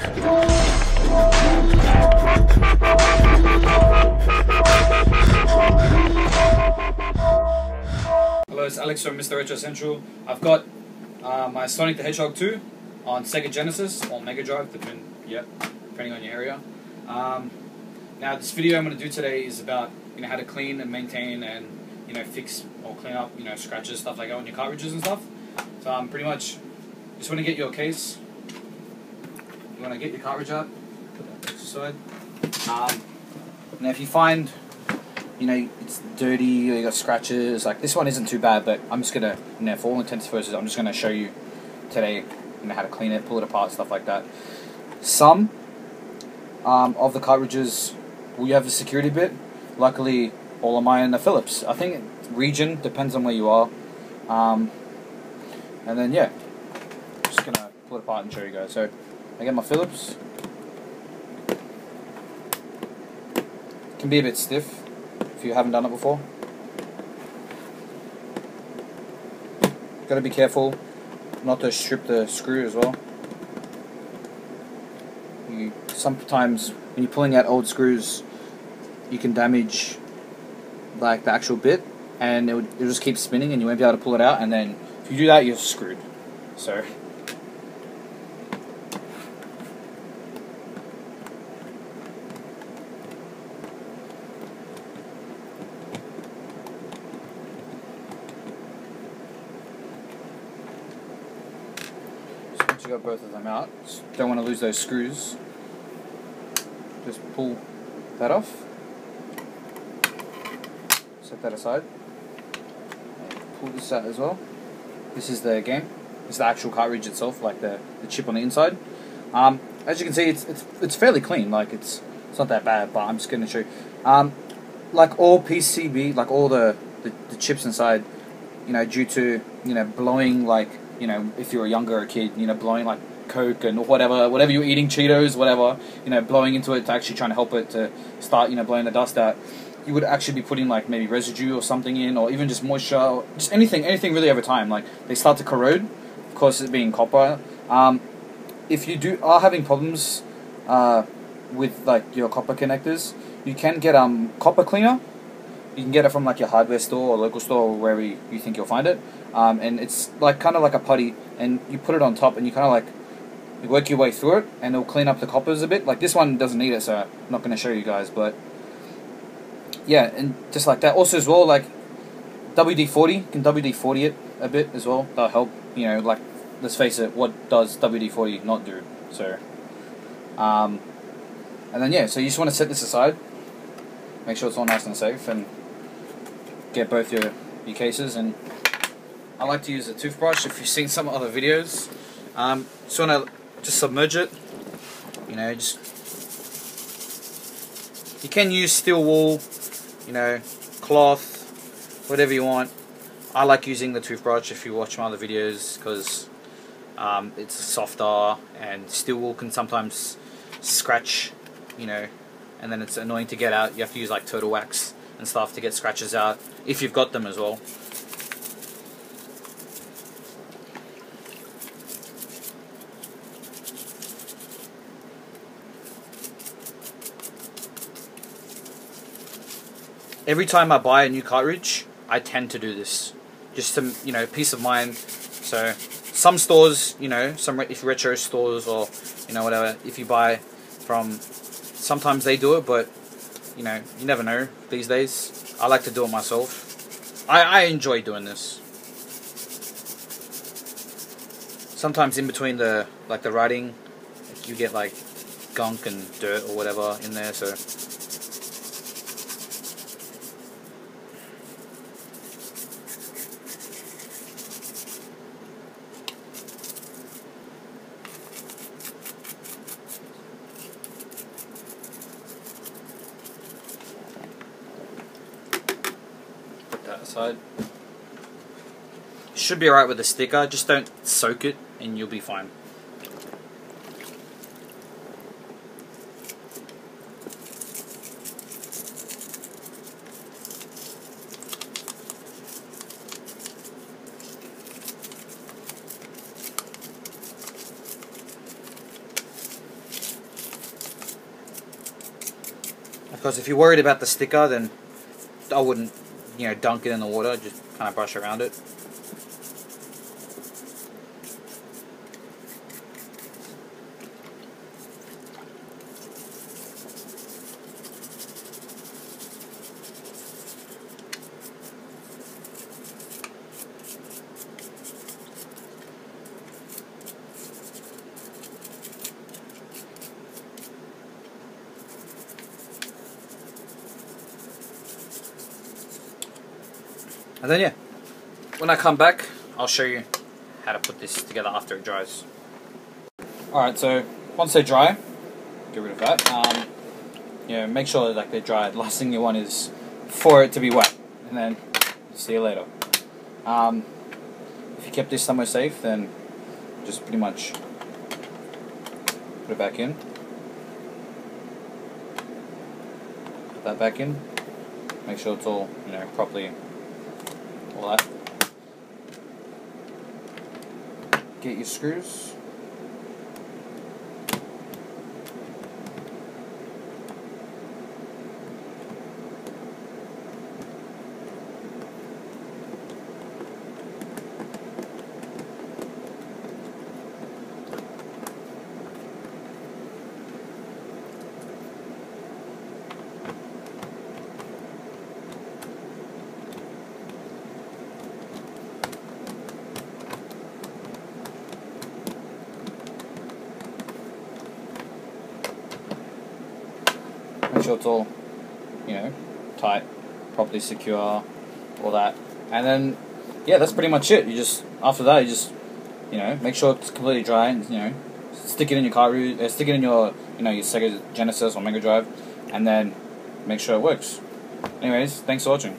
Hello, it's Alex from Mr. Retro Central. I've got my Sonic the Hedgehog 2 on Sega Genesis or Megadrive, depending on your area. Now, this video I'm going to do today is about how to clean and maintain and fix or clean up scratches, stuff like that on your cartridges and stuff. So pretty much just want to get your case. You want to get your cartridge out, put that aside. Now, if you find it's dirty or you got scratches, like this one isn't too bad, but I'm just gonna, for all intents and purposes, I'm just gonna show you today, how to clean it, pull it apart, stuff like that. Some of the cartridges will have a security bit. Luckily, all of mine are Phillips. I think region depends on where you are. And then I'm just gonna pull it apart and show you guys. So I get my Phillips. It can be a bit stiff if you haven't done it before. Got to be careful not to strip the screw as well. Sometimes when you're pulling out old screws, you can damage like the actual bit, and it'll just keep spinning, and you won't be able to pull it out. And then if you do that, you're screwed. So. Once you got both of them out, just don't want to lose those screws. Just pull that off. Set that aside. And pull this out as well. This is the game. This is the actual cartridge itself, like the chip on the inside. As you can see, it's fairly clean. Like it's not that bad, but I'm just going to show you. Like all PCB, like all the chips inside, due to blowing, like if you're a younger kid, blowing like Coke and whatever you're eating, Cheetos, whatever, blowing into it to actually trying to help it to start, blowing the dust out. You would actually be putting like maybe residue or something in, or even just moisture, or just anything really over time. Like they start to corrode, of course it being copper. If you are having problems with like your copper connectors, you can get copper cleaner. You can get it from like your hardware store or local store or wherever you think you'll find it. And it's like kind of like a putty, and you put it on top and you kind of like you work your way through it, and it'll clean up the coppers a bit. Like this one doesn't need it, so I'm not going to show you guys, but yeah, and just like that. Also as well, like WD-40, you can WD-40 it a bit as well. That'll help, like let's face it, what does WD-40 not do? So, and then so you just want to set this aside, make sure it's all nice and safe, and get both your cases. And I like to use a toothbrush. If you've seen some other videos, just want to submerge it. You can use steel wool, cloth, whatever you want. I like using the toothbrush if you watch my other videos, because it's softer, and steel wool can sometimes scratch, and then it's annoying to get out. You have to use like turtle wax and stuff to get scratches out, if you've got them as well. Every time I buy a new cartridge, I tend to do this, just to peace of mind. So some stores, if retro stores or whatever, if you buy from, sometimes they do it, but you never know these days. I like to do it myself. I enjoy doing this. Sometimes in between the writing, you get like gunk and dirt or whatever in there, so. That aside. Should be alright with the sticker, just don't soak it and you'll be fine. Because if you're worried about the sticker, then I wouldn't, you know, dunk it in the water. Just kind of brush around it. And then yeah, when I come back, I'll show you how to put this together after it dries. Alright, so once they're dry, get rid of that. You know, make sure that they're dry. The last thing you want is for it to be wet, and then see you later. If you kept this somewhere safe, then just pretty much put it back in. Put that back in. Make sure it's all, you know, properly. All that. Get your screws. Make sure it's all, you know, tight, properly secure, all that. And then, yeah, that's pretty much it. You just, after that, you just, you know, make sure it's completely dry and, you know, stick it in your Cartridge, stick it in your, you know, your Sega Genesis or Megadrive, and then make sure it works. Anyways, thanks for watching.